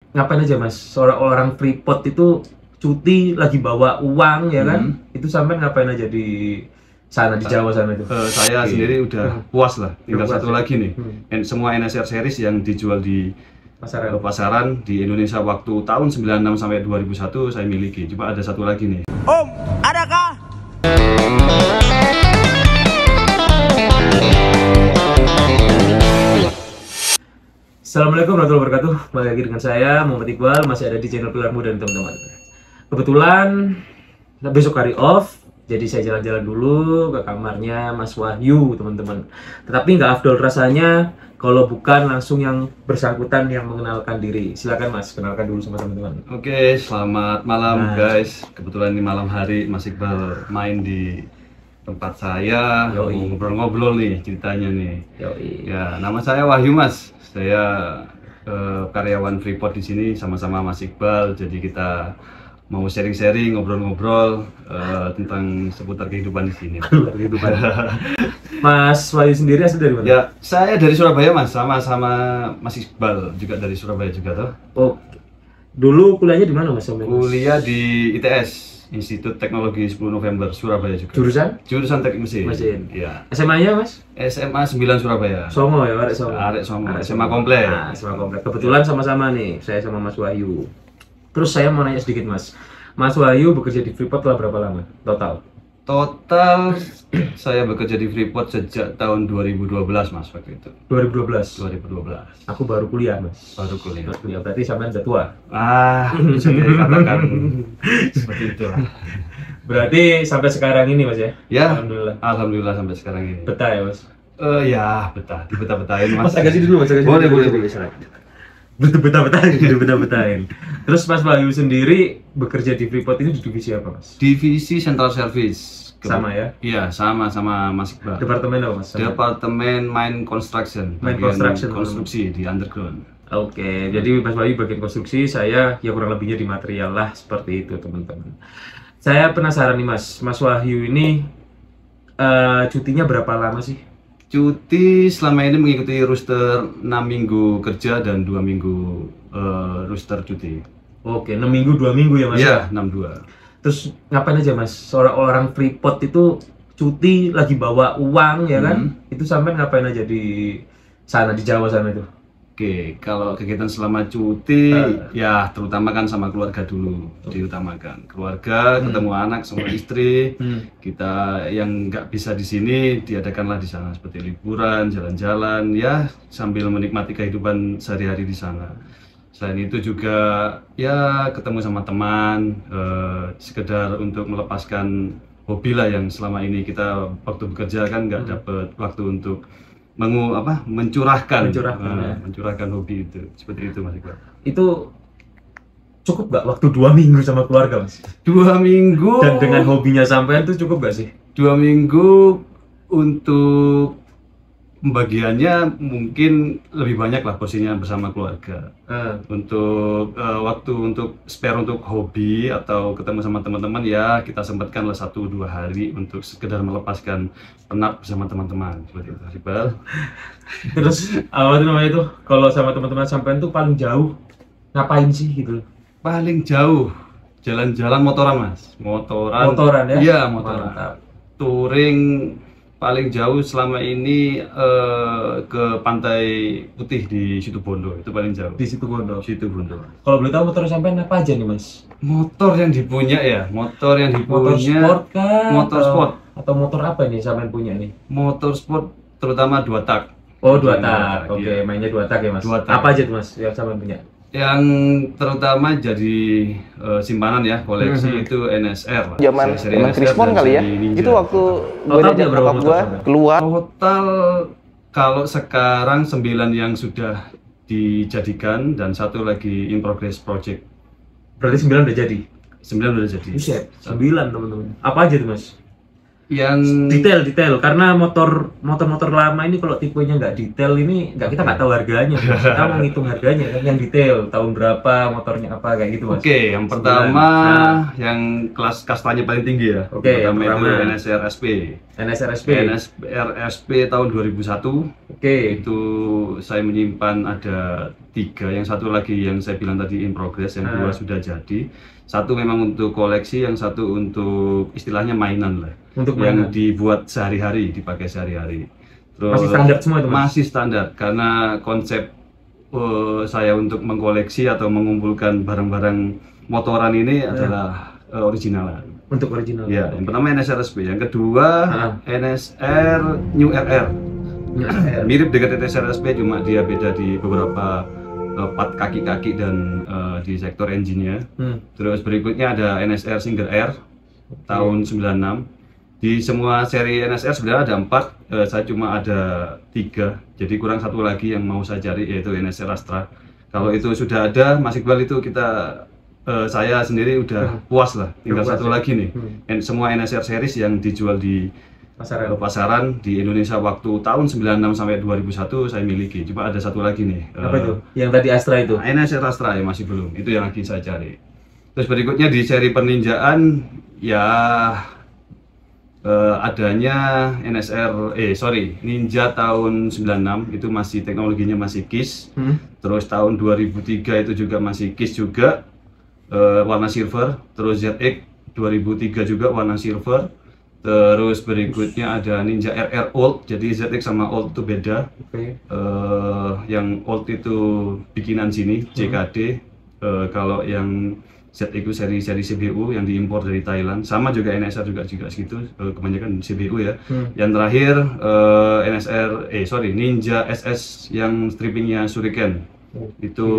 ngapain aja mas? Seorang orang Freeport itu cuti lagi bawa uang ya kan? Itu sampai ngapain aja di sana di Jawa sana itu? Saya sendiri udah puas lah. Tinggal Udah puas satu ya? lagi nih. Semua NSR series yang dijual di Pasaran. pasaran di Indonesia waktu tahun 96 sampai 2001 saya miliki. Cuma ada satu lagi nih. Om, adakah? Assalamualaikum warahmatullahi wabarakatuh. Balik lagi dengan saya Muhammad Iqbal, masih ada di channel Pilar Muda dan teman-teman. Kebetulan besok hari off, jadi saya jalan-jalan dulu ke kamarnya Mas Wahyu, teman-teman. Tetapi nggak afdol rasanya kalau bukan langsung yang bersangkutan yang mengenalkan diri. Silakan Mas, kenalkan dulu sama teman-teman. Oke, selamat malam guys. Kebetulan ini malam hari Mas Iqbal main di tempat saya, ngobrol-ngobrol nih ceritanya nih. Ya, nama saya Wahyu Mas. Saya karyawan Freeport di sini sama-sama Mas Iqbal. Jadi kita mau sharing-sharing, ngobrol-ngobrol tentang seputar kehidupan di sini. Kehidupan. Mas Wahyu sendiri asli dari mana? Ya, saya dari Surabaya Mas, sama-sama Mas Iqbal juga dari Surabaya juga toh. Oh, dulu kuliahnya di mana Mas? Kuliah di ITS, Institut Teknologi 10 November Surabaya juga. Jurusan Teknik Mesin. Iya. SMA-nya Mas? SMA 9 Surabaya. Songo ya, Arek Songo. Arek Songo. SMA komplek. Nah, SMA komplek. Kebetulan sama-sama nih, saya sama Mas Wahyu. Terus saya mau nanya sedikit Mas. Mas Wahyu bekerja di Freeport telah berapa lama total? Total saya bekerja di Freeport sejak tahun 2012 Mas waktu itu. 2012. Aku baru kuliah Mas. Baru kuliah. Berarti sampean udah tua. Bisa dikatakan seperti itu. Berarti sampai sekarang ini Mas ya? Ya. Alhamdulillah sampai sekarang ini. Betah ya Mas? Ya betah. Dibetah-betahin Mas. Mas agak sini dulu Mas. Boleh. Betah-betahin. Terus Mas Wahyu sendiri bekerja di Freeport ini di divisi apa Mas? Divisi Central Service. Sama ya? Iya, sama Mas Iqbal. Departemen apa Mas? Departemen Mine Construction. Konstruksi di underground. Oke, jadi Mas Wahyu bagian konstruksi, saya ya kurang lebihnya di material lah, seperti itu teman-teman. Saya penasaran nih Mas Wahyu ini cutinya berapa lama sih? Cuti selama ini mengikuti roster 6 minggu kerja dan 2 minggu roster cuti. Oke, 6 minggu 2 minggu ya Mas? Iya, 62. Terus ngapain aja Mas? Seorang orang Freeport itu cuti lagi bawa uang ya kan? Itu sampai ngapain aja di sana, di Jawa sana itu? Oke, kalau kegiatan selama cuti ya terutama kan sama keluarga dulu diutamakan. Keluarga, ketemu anak sama istri. Kita yang nggak bisa di sini diadakanlah di sana seperti liburan, jalan-jalan ya sambil menikmati kehidupan sehari-hari di sana. Selain itu juga ya ketemu sama teman, sekedar untuk melepaskan hobi lah yang selama ini kita waktu bekerja kan nggak dapet waktu untuk mencurahkan hobi itu. Seperti itu Mas Iqbal. Itu cukup nggak waktu 2 minggu sama keluarga Mas? 2 minggu. Dan dengan hobinya sampean tuh cukup nggak sih? 2 minggu untuk pembagiannya mungkin lebih banyak lah porsinya bersama keluarga. Untuk waktu untuk spare untuk hobi atau ketemu sama teman-teman ya kita sempatkan lah 1-2 hari untuk sekedar melepaskan penat bersama teman-teman seperti itu Iqbal. Terus apa namanya itu kalau sama teman-teman sampean tuh paling jauh ngapain sih gitu? Paling jauh jalan-jalan motoran Mas. Motoran ya? Iya motoran. Touring paling jauh selama ini ke Pantai Putih di Situbondo, itu paling jauh. Di Situbondo. Kalau boleh tahu motor sampean apa aja nih Mas? Motor yang dipunya ya, motor sport kah? Motor sport. Atau motor apa nih sampean punya nih? Motor sport terutama 2 tak. Oh 2 tak, oke mainnya 2 tak ya Mas? 2 tak. Apa aja tuh Mas yang sampean punya? Yang terutama jadi simpanan ya koleksi itu NSR. Zaman Krispon kali ya. Itu waktu gue diajak bokap gue keluar. Total kalau sekarang 9 yang sudah dijadikan dan 1 lagi in progress project. Berarti 9 udah jadi? 9 udah jadi. Buset, 9 teman-teman. Apa aja tuh Mas? Yang detail karena motor lama ini kalau tipenya nggak detail ini kita nggak tahu harganya. Kita mau ngitung harganya kan yang detail tahun berapa motornya apa kayak gitu Mas. Oke, yang pertama yang kelas kastanya paling tinggi ya. Pertama itu NSR SP tahun 2001. Itu saya menyimpan ada 3, yang satu lagi yang saya bilang tadi in progress, yang 2 sudah jadi. Satu memang untuk koleksi, yang satu untuk istilahnya mainan lah. Untuk yang dibuat sehari-hari, dipakai sehari-hari. Masih standar semua itu, Mas? Masih standar, karena konsep saya untuk mengkoleksi atau mengumpulkan barang-barang motoran ini adalah originalan. Untuk original. Ya, yang pertama NSR SP, yang kedua NSR New RR. Mirip dengan NSR SP, cuma dia beda di beberapa part kaki-kaki dan di sektor engine-nya. Terus berikutnya ada NSR Single R tahun 96. Di semua seri NSR sebenarnya ada 4, saya cuma ada 3, jadi kurang satu lagi yang mau saya cari, yaitu NSR Astra. Kalau itu sudah ada, Mas Iqbal, itu saya sendiri udah puas lah. Tinggal satu lagi nih, semua NSR series yang dijual di pasaran di Indonesia waktu tahun 96 sampai 2001 saya miliki. Cuma ada satu lagi nih. Apa itu? Yang tadi Astra itu? NSR Astra ya masih belum. Itu yang lagi saya cari. Terus berikutnya di seri peninjaan ya adanya Ninja tahun 96, itu masih teknologinya masih KISS. Terus tahun 2003 itu juga masih KISS juga, warna silver. Terus ZX 2003 juga warna silver. Terus berikutnya ada Ninja RR Old, jadi ZX sama Old itu beda. Yang Old itu bikinan sini, JKD. Kalau yang ZX itu seri CBU yang diimpor dari Thailand. Sama juga NSR juga segitu, kebanyakan CBU ya. Yang terakhir Ninja SS yang strippingnya Shuriken. Itu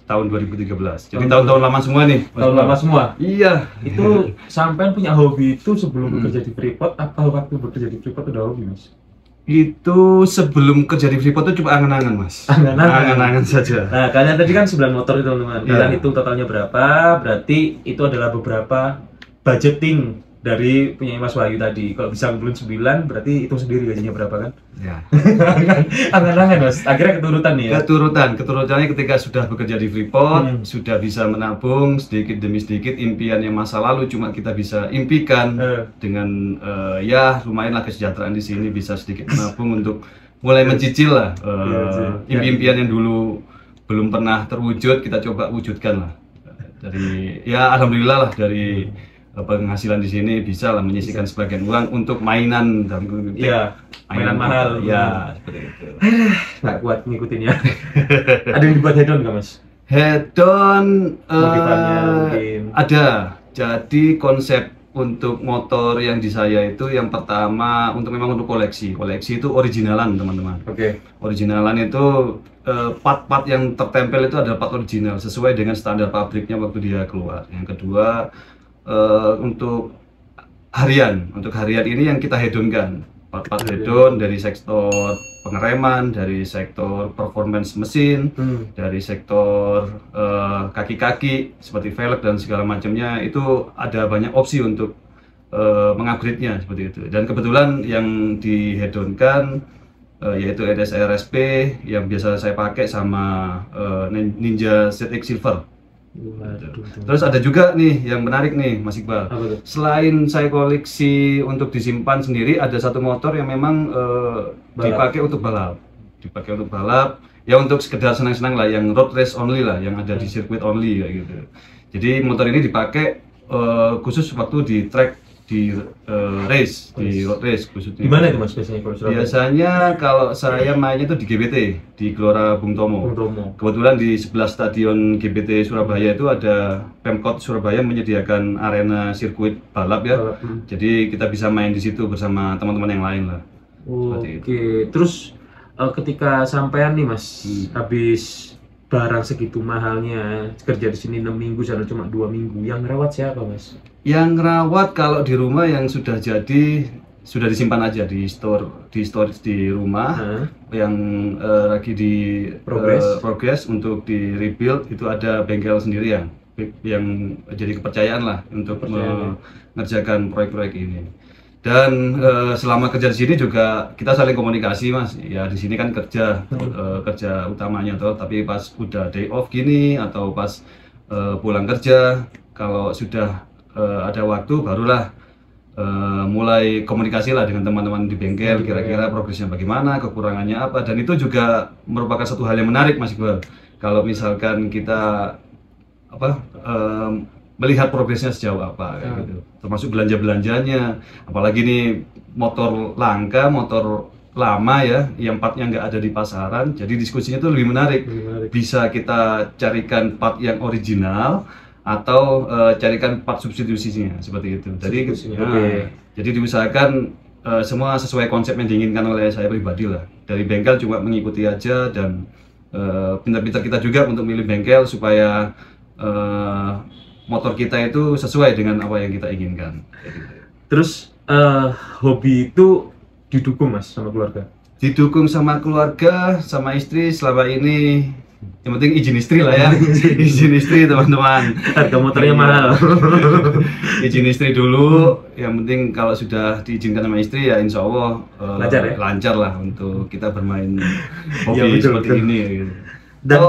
tahun 2013. Jadi tahun-tahun lama semua nih. Tahun lama semua? Iya. Itu sampean punya hobi itu sebelum bekerja di Freeport atau waktu bekerja di Freeport udah hobi, Mas? Itu sebelum kerja di Freeport itu cuma angan-angan, Mas. Angan-angan saja. Nah, kalian tadi kan 9 motor itu, teman-teman. Kalian hitung totalnya berapa, berarti itu adalah beberapa budgeting dari punya Mas Wahyu tadi. Kalau bisa ngumpulin 9, berarti hitung sendiri gajinya berapa kan? Ya. Angan-angan, Mas. Akhirnya keturutan nih ya? Keturutannya ketika sudah bekerja di Freeport, sudah bisa menabung sedikit demi sedikit impian yang masa lalu cuma kita bisa impikan dengan ya lumayanlah kesejahteraan di sini, bisa sedikit menabung untuk mulai mencicil lah impian yang dulu belum pernah terwujud, kita coba wujudkan lah. Dari ya alhamdulillah lah dari penghasilan di sini bisa lah menyisihkan sebagian uang untuk mainan dan mainan mahal. Ya, seperti itu. Nggak kuat ngikutin ya. Ada yang dibuat head-on nggak, Mas? Head-on mungkin. Ada. Jadi konsep untuk motor yang di saya itu yang pertama memang untuk koleksi. Koleksi itu originalan, teman-teman. Originalan itu part-part yang tertempel itu adalah part original sesuai dengan standar pabriknya waktu dia keluar. Yang kedua untuk harian ini yang kita hedonkan, part hedon dari sektor pengereman, dari sektor performance mesin, dari sektor kaki-kaki seperti velg dan segala macamnya. Itu ada banyak opsi untuk mengupgrade-nya seperti itu. Dan kebetulan yang dihedonkan yaitu NSR SP yang biasa saya pakai sama Ninja ZX Silver. Terus ada juga nih yang menarik nih, Mas Iqbal. Selain saya koleksi untuk disimpan sendiri, ada satu motor yang memang dipakai untuk balap. Ya untuk sekedar senang-senang lah, yang road race only lah, yang ada di sirkuit only kayak gitu. Jadi motor ini dipakai khusus waktu di track, di race, di road race khususnya. Di mana itu, Mas, biasanya kalau Surabaya? Biasanya kalau saya mainnya itu di GBT, di Gelora Bung Tomo. Kebetulan di sebelah stadion GBT Surabaya itu ada Pemkot Surabaya menyediakan arena sirkuit balap ya. Jadi kita bisa main di situ bersama teman-teman yang lain lah. Terus ketika sampean nih, Mas, habis barang segitu mahalnya, kerja di sini 6 minggu, sana cuma 2 minggu, yang ngerawat siapa, Mas? Yang ngerawat kalau di rumah yang sudah jadi, sudah disimpan aja di storage di rumah. Yang lagi di progress untuk di rebuild, itu ada bengkel sendiri yang jadi kepercayaan lah untuk mengerjakan proyek-proyek ini. Dan selama kerja di sini juga kita saling komunikasi, Mas. Ya di sini kan kerja utamanya toh, tapi pas udah day off gini atau pas pulang kerja, kalau sudah ada waktu barulah mulai komunikasi lah dengan teman-teman di bengkel, kira-kira progresnya bagaimana, kekurangannya apa, dan itu juga merupakan satu hal yang menarik Mas Iqbal. Kalau misalkan kita melihat progresnya sejauh apa, kayak gitu. Termasuk belanja-belanjanya, apalagi nih motor langka, motor lama ya, yang partnya nggak ada di pasaran, jadi diskusinya itu lebih menarik. Bisa kita carikan part yang original atau carikan part substitusinya seperti itu. Jadi diusahakan semua sesuai konsep yang diinginkan oleh saya pribadi lah. Dari bengkel cuma mengikuti aja, dan pintar-pintar kita juga untuk milih bengkel supaya motor kita itu sesuai dengan apa yang kita inginkan. Terus hobi itu didukung Mas sama keluarga? Didukung sama keluarga, sama istri selama ini. Yang penting izin istri lah ya. Izin istri teman-teman. Harga motornya mahal. Izin istri dulu. Yang penting kalau sudah diizinkan sama istri ya insya Allah lancar lah untuk kita bermain hobi seperti ini gitu. Dan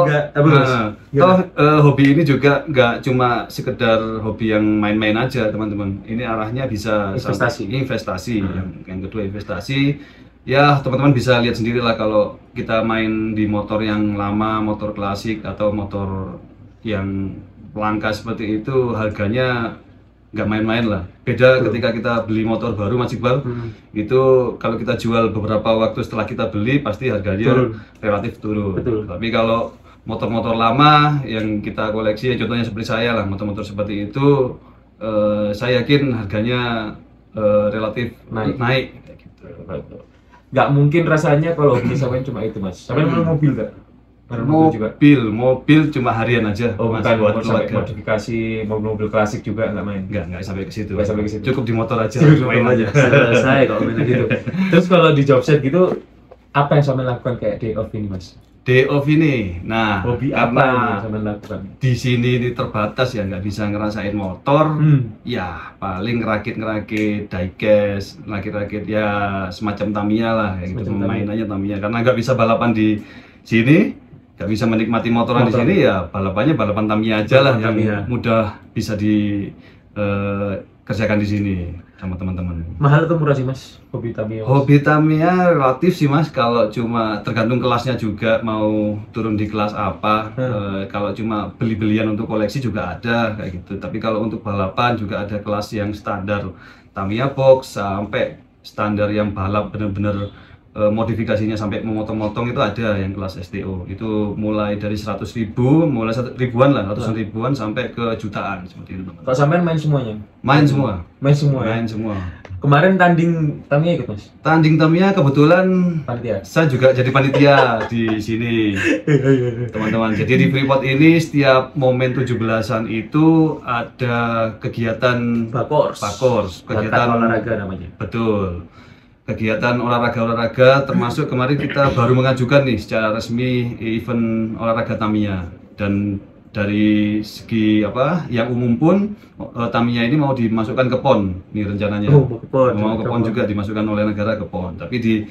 hobi ini juga nggak cuma sekedar hobi yang main-main aja teman-teman. Ini arahnya bisa investasi. Yang kedua investasi. Ya teman-teman bisa lihat sendiri lah kalau kita main di motor yang lama, motor klasik atau motor yang langka seperti itu, harganya nggak main-main lah. Beda ketika kita beli motor baru Mas Iqbal, itu kalau kita jual beberapa waktu setelah kita beli pasti harganya relatif turun. Tapi kalau motor-motor lama yang kita koleksi, ya contohnya seperti saya lah, motor-motor seperti itu, saya yakin harganya relatif naik. Gitu. Nggak mungkin rasanya kalau hobi sampean cuma itu Mas. Sampean main mobil nggak? Mobil cuma harian aja. Oh bukan, buat modifikasi mobil-mobil klasik juga nggak main? Nggak sampai ke situ. Cukup di motor aja. Main aja. Selesai kalau main gitu. Terus kalau di job set gitu, apa yang sampean lakukan kayak day off ini Mas? Day off ini, nah hobi apa yang sampean lakukan? Di sini ini terbatas ya, nggak bisa ngerasain motor. Ya paling ngerakit diecast, rakit-rakit ya semacam Tamiya lah, ya gitu, mainannya Tamiya. Karena nggak bisa balapan di sini, nggak bisa menikmati motoran di sini, ya balapannya balapan Tamiya aja lah, yang mudah bisa dikerjakan di sini sama teman-teman. Mahal atau murah sih Mas hobi Tamiya? Hobi Tamiya relatif sih Mas, kalau cuma tergantung kelasnya juga, mau turun di kelas apa. Kalau cuma beli-belian untuk koleksi juga ada kayak gitu, tapi kalau untuk balapan juga ada kelas yang standar Tamiya box sampai standar yang balap bener-bener modifikasinya sampai memotong-motong, itu ada yang kelas STO. Itu mulai dari 100.000, mulai ribuan lah, ratusan ribuan sampai ke jutaan seperti itu teman-teman. Kalau sampean main semuanya? Main semua. Main semua. Main semua. Kemarin tanding Tamiya ikut Mas? Tanding Tamiya kebetulan panitia. Saya juga jadi panitia di sini. Teman-teman. Jadi di Freeport ini setiap momen 17-an itu ada kegiatan Bakors. Kegiatan olahraga namanya. Betul. Kegiatan olahraga termasuk kemarin kita baru mengajukan nih secara resmi event olahraga Tamiya, dan dari segi yang umum pun Tamiya ini mau dimasukkan ke PON nih rencananya. Mau ke PON juga, dimasukkan oleh negara ke PON. Tapi di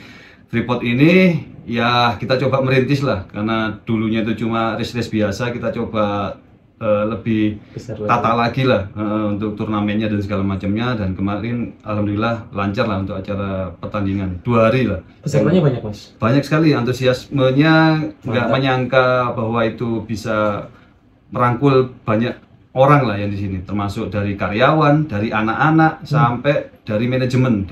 Freeport ini ya kita coba merintis lah, karena dulunya itu cuma race biasa, kita coba lebih tata lagi lah untuk turnamennya dan segala macamnya. Dan kemarin alhamdulillah lancar lah untuk acara pertandingan 2 hari lah. Pesertanya banyak Mas? Banyak sekali, antusiasmenya nggak menyangka bahwa itu bisa merangkul banyak orang lah yang di sini, termasuk dari karyawan, dari anak-anak sampai dari manajemen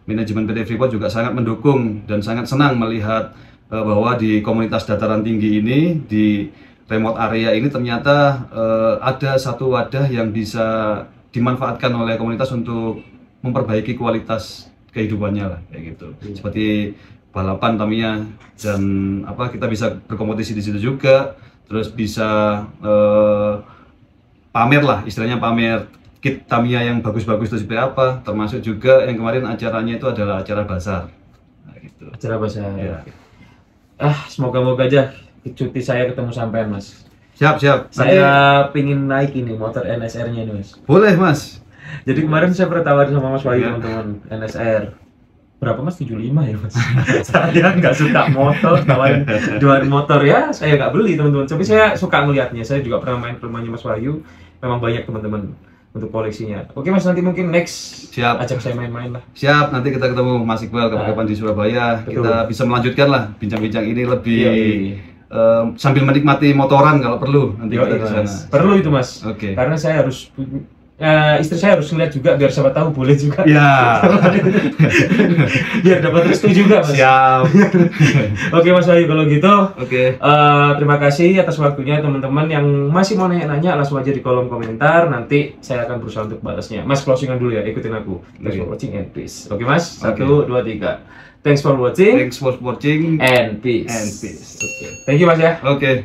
PT Freeport juga sangat mendukung dan sangat senang melihat bahwa di komunitas dataran tinggi ini, di remote area ini ternyata ada satu wadah yang bisa dimanfaatkan oleh komunitas untuk memperbaiki kualitas kehidupannya lah, kayak gitu. Seperti balapan Tamiya, dan kita bisa berkompetisi di situ juga, terus bisa pamer lah, istilahnya pamer kit Tamiya yang bagus-bagus itu seperti apa. Termasuk juga yang kemarin acaranya itu adalah acara bazar. Nah, gitu. Acara bazar. Ya. Semoga-moga aja cuti saya ketemu sampean Mas. Siap. Saya pingin naik ini motor NSR-nya ini Mas. Boleh Mas. Jadi kemarin saya pernah tawarin sama Mas Wahyu teman-teman NSR. Berapa Mas? 75 ya Mas. Saya nggak suka motor, tawarin motor ya, saya nggak beli teman-teman. Tapi saya suka ngelihatnya. Saya juga pernah main ke rumahnya Mas Wahyu. Memang banyak teman-teman untuk koleksinya. Oke Mas, nanti mungkin next Siap. ajak saya main-main lah. Siap, nanti kita ketemu Mas Iqbal kapan-kapan di Surabaya. Betul. Kita bisa melanjutkan lah bincang-bincang ini lebih Iya. sambil menikmati motoran kalau perlu nanti Yo, kita di sana. Mas. Perlu itu Mas. Oke. Karena saya harus istri saya harus ngeliat juga biar siapa tahu boleh juga. Ya. Biar dapat restu juga Mas. Siap. Oke Mas Wahyu, kalau gitu Oke. terima kasih atas waktunya teman-teman yang masih mau nanya-nanya, langsung aja di kolom komentar, nanti saya akan berusaha untuk balasnya. Mas, closingan dulu ya, ikutin aku. Thanks for watching and peace. Oke Mas, 1, 2, 3. Thanks for watching Thanks for watching and peace. and peace. Oke. Thank you Mas ya. Oke.